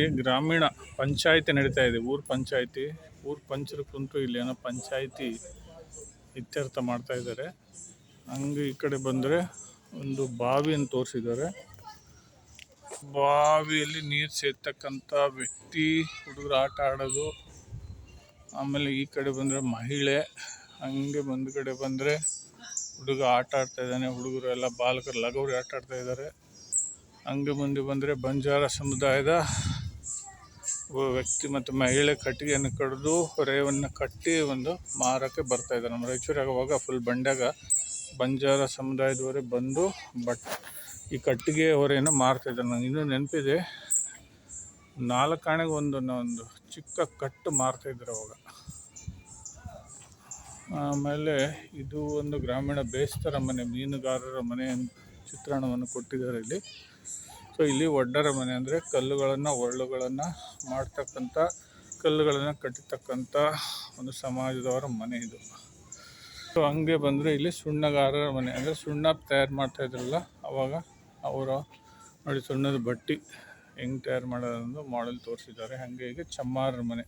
ಈ ಗ್ರಾಮೀಣ ಪಂಚಾಯಿತಿ ನಡೀತಾ ಇದೆ. ಊರ್ ಪಂಚರು ಕುಂತು ಇಲ್ಲಿ ಏನೋ ಪಂಚಾಯಿತಿ ಇತ್ಯರ್ಥ ಮಾಡ್ತಾ ಇದ್ದಾರೆ. ಹಂಗೆ ಈ ಕಡೆ ಬಂದರೆ ಒಂದು ಬಾವಿಯನ್ನು ತೋರಿಸಿದ್ದಾರೆ. ಬಾವಿಯಲ್ಲಿ ನೀರು ಸೇರ್ತಕ್ಕಂಥ ವ್ಯಕ್ತಿ, ಹುಡುಗರು ಆಟ ಆಡೋದು. ಆಮೇಲೆ ಈ ಕಡೆ ಬಂದರೆ ಮಹಿಳೆ, ಹಂಗೆ ಒಂದು ಕಡೆ ಬಂದರೆ ಹುಡುಗ ಆಟ ಆಡ್ತಾ ಇದ್ದಾನೆ. ಹುಡುಗರು ಎಲ್ಲ ಬಾಲಕರು ಲಗೋರಿ ಆಟ ಆಡ್ತಾ ಇದ್ದಾರೆ. ಹಂಗೆ ಮುಂದೆ ಬಂದರೆ ಬಂಜಾರ ಸಮುದಾಯದ ವ್ಯಕ್ತಿ ಮತ್ತು ಮಹಿಳೆ ಕಟ್ಟಿಗೆಯನ್ನು ಕಡಿದು ಹೊರೆಯನ್ನು ಕಟ್ಟಿ ಒಂದು ಮಾರಕ್ಕೆ ಬರ್ತಾ ಇದ್ದಾರೆ. ನಮ್ಮ ರಾಯಚೂರಾಗ ಅವಾಗ ಫುಲ್ ಬಂಡ್ಯಾಗ ಬಂಜಾರ ಸಮುದಾಯದವರೇ ಬಂದು ಈ ಕಟ್ಟಿಗೆ ಹೊರೆಯನ್ನು ಮಾರ್ತಾ ಇದ್ದಾರೆ. ನಂಗೆ ಇನ್ನೂ ನೆನಪಿದೆ, 4 ಆಣೆಗೆ ಒಂದು ಚಿಕ್ಕ ಕಟ್ಟು ಮಾರ್ತಾ ಇದ್ರು ಅವಾಗ. ಆಮೇಲೆ ಇದು ಒಂದು ಗ್ರಾಮೀಣ ಬೇಸ್ತರ ಮನೆ, ಮೀನುಗಾರರ ಮನೆ ಚಿತ್ರಣವನ್ನು ಕೊಟ್ಟಿದ್ದಾರೆ ಇಲ್ಲಿ. ಸೊ ಇಲ್ಲಿ ಒಡ್ಡರ ಮನೆ ಅಂದರೆ ಒಳ್ಳುಗಳನ್ನು ಮಾಡ್ತಕ್ಕಂಥ, ಕಲ್ಲುಗಳನ್ನು ಕಟ್ಟತಕ್ಕಂಥ ಒಂದು ಸಮಾಜದವರ ಮನೆ ಇದು. ಸೊ ಹಂಗೆ ಬಂದರೆ ಇಲ್ಲಿ ಸುಣ್ಣಗಾರರ ಮನೆ ಅಂದರೆ ಸುಣ್ಣ ತಯಾರು ಮಾಡ್ತಾಯಿದ್ರಲ್ಲ ಅವಾಗ ಅವರು ನೋಡಿ, ಸುಣ್ಣದ ಬಟ್ಟಿ ಹೆಂಗೆ ತಯಾರು ಮಾಡೋದನ್ನು ಮಾಡೆಲ್ ತೋರಿಸಿದ್ದಾರೆ. ಹಾಗೆ ಈಗ ಚಮ್ಮಾರರ ಮನೆ,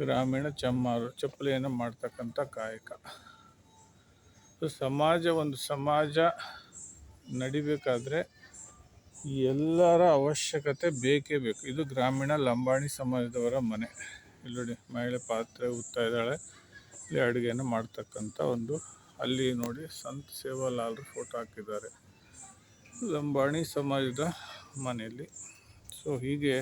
ಗ್ರಾಮೀಣ ಚಮ್ಮಾರು, ಚಪ್ಪಲಿಯನ್ನು ಮಾಡ್ತಕ್ಕಂಥ ಕಾಯಕ. ಸೊ ಒಂದು ಸಮಾಜ ನಡಿಬೇಕಾದ್ರೆ ಎಲ್ಲರ ಅವಶ್ಯಕತೆ ಬೇಕೇ ಬೇಕು. ಇದು ಗ್ರಾಮೀಣ ಲಂಬಾಣಿ ಸಮಾಜದವರ ಮನೆ. ಇಲ್ಲಿ ನೋಡಿ, ಮಹಿಳೆ ಪಾತ್ರೆ ಉತ್ತಾ ಇದ್ದಾಳೆ. ಇಲ್ಲಿ ಅಡುಗೆಯನ್ನು ಮಾಡ್ತಕ್ಕಂಥ ಒಂದು, ಅಲ್ಲಿ ನೋಡಿ ಸಂತ ಸೇವಾಲಾಲ್ರ ಫೋಟೋ ಹಾಕಿದ್ದಾರೆ ಲಂಬಾಣಿ ಸಮಾಜದ ಮನೆಯಲ್ಲಿ. ಸೊ ಹೀಗೆ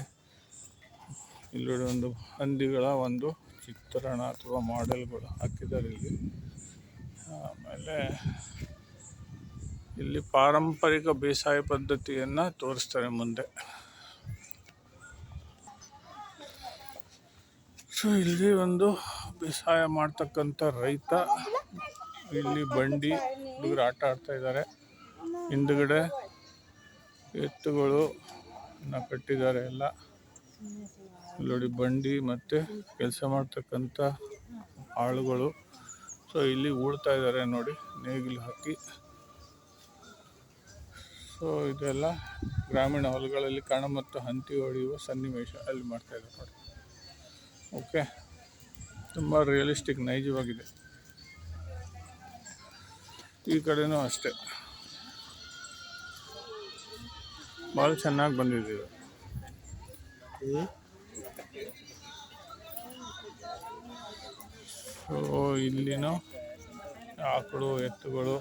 ಇಲ್ಲಿ ಒಂದು ಹಂದಿಗಳ ಒಂದು ಚಿತ್ರಣ ಅಥವಾ ಮಾಡೆಲ್ಗಳು ಹಾಕಿದ್ದಾರೆ ಇಲ್ಲಿ. ಆಮೇಲೆ ಇಲ್ಲಿ ಪಾರಂಪರಿಕ ಬೇಸಾಯ ಪದ್ಧತಿಯನ್ನು ತೋರಿಸ್ತಾರೆ ಮುಂದೆ. ಸೊ ಇಲ್ಲಿ ಒಂದು ಬೇಸಾಯ ಮಾಡ್ತಕ್ಕಂಥ ರೈತ, ಇಲ್ಲಿ ಬಂಡಿ, ಹುಡುಗರು ಆಟ ಆಡ್ತಾ ಇದ್ದಾರೆ. ಹಿಂದುಗಡೆ ಎತ್ತುಗಳು ಕಟ್ಟಿದ್ದಾರೆ ಎಲ್ಲ. ನೋಡಿ ಬಂಡಿ ಮತ್ತು ಕೆಲಸ ಮಾಡ್ತಕ್ಕಂಥ ಆಳುಗಳು. ಸೊ ಇಲ್ಲಿ ಉಳ್ತಾ ಇದ್ದಾರೆ ನೋಡಿ, ನೇಗಿಲು ಹಾಕಿ. ಸೊ ಇದೆಲ್ಲ ಗ್ರಾಮೀಣ ಹೊಲಗಳಲ್ಲಿ ಕಣ ಮತ್ತು ಹಂತಿ ಹೊಡೆಯುವ ಸನ್ನಿವೇಶ ಅಲ್ಲಿ ಮಾಡ್ತಾ ಇದ್ದಾರೆ ನೋಡಿ. ಓಕೆ, ತುಂಬ ರಿಯಲಿಸ್ಟಿಕ್, ನೈಜವಾಗಿದೆ. ಈ ಕಡೆನೂ ಅಷ್ಟೇ ಭಾಳ ಚೆನ್ನಾಗಿ ಬಂದಿದೆ. ಸೊ ಇಲ್ಲಿನೂ ಆಕಳು, ಎತ್ತುಗಳು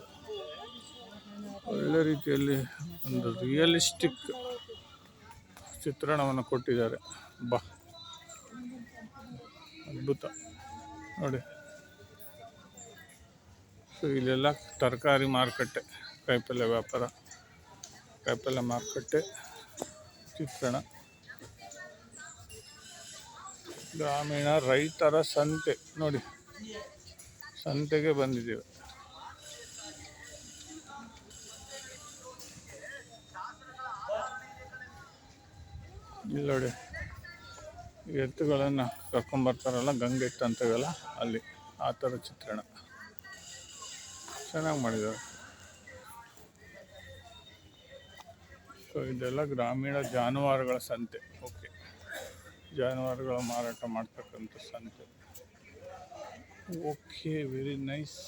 ಒಳ್ಳೆ ರೀತಿಯಲ್ಲಿ ಒಂದು ರಿಯಲಿಸ್ಟಿಕ್ ಚಿತ್ರಣವನ್ನು ಕೊಟ್ಟಿದ್ದಾರೆ. ಅದ್ಭುತ ನೋಡಿ. ಸೊ ಇಲ್ಲೆಲ್ಲ ತರಕಾರಿ ಮಾರುಕಟ್ಟೆ, ಕಾಯಿಪಲ್ಯ ವ್ಯಾಪಾರ, ಕಾಯಿಪಲ್ಯ ಮಾರುಕಟ್ಟೆ ಚಿತ್ರಣ. ಗ್ರಾಮೀಣ ರೈತರ ಸಂತೆ ನೋಡಿ, ಸಂತೆಗೆ ಬಂದಿದ್ದೇವೆ. ಇಲ್ಲಿ ನೋಡಿ, ಎತ್ತುಗಳನ್ನು ಕರ್ಕೊಂಬರ್ತಾರಲ್ಲ, ಗಂಗೆತ್ತು ಅಂತವೆಲ್ಲ, ಅಲ್ಲಿ ಆ ಥರ ಚಿತ್ರಣ ಚೆನ್ನಾಗಿ ಮಾಡಿದ್ದಾರೆ. ಸೊ ಇದೆಲ್ಲ ಗ್ರಾಮೀಣ ಜಾನುವಾರುಗಳ ಸಂತೆ. ಓಕೆ, ಜಾನುವಾರುಗಳ ಮಾರಾಟ ಮಾಡ್ತಕ್ಕಂಥ ಸಂತೆ. Okay, very nice.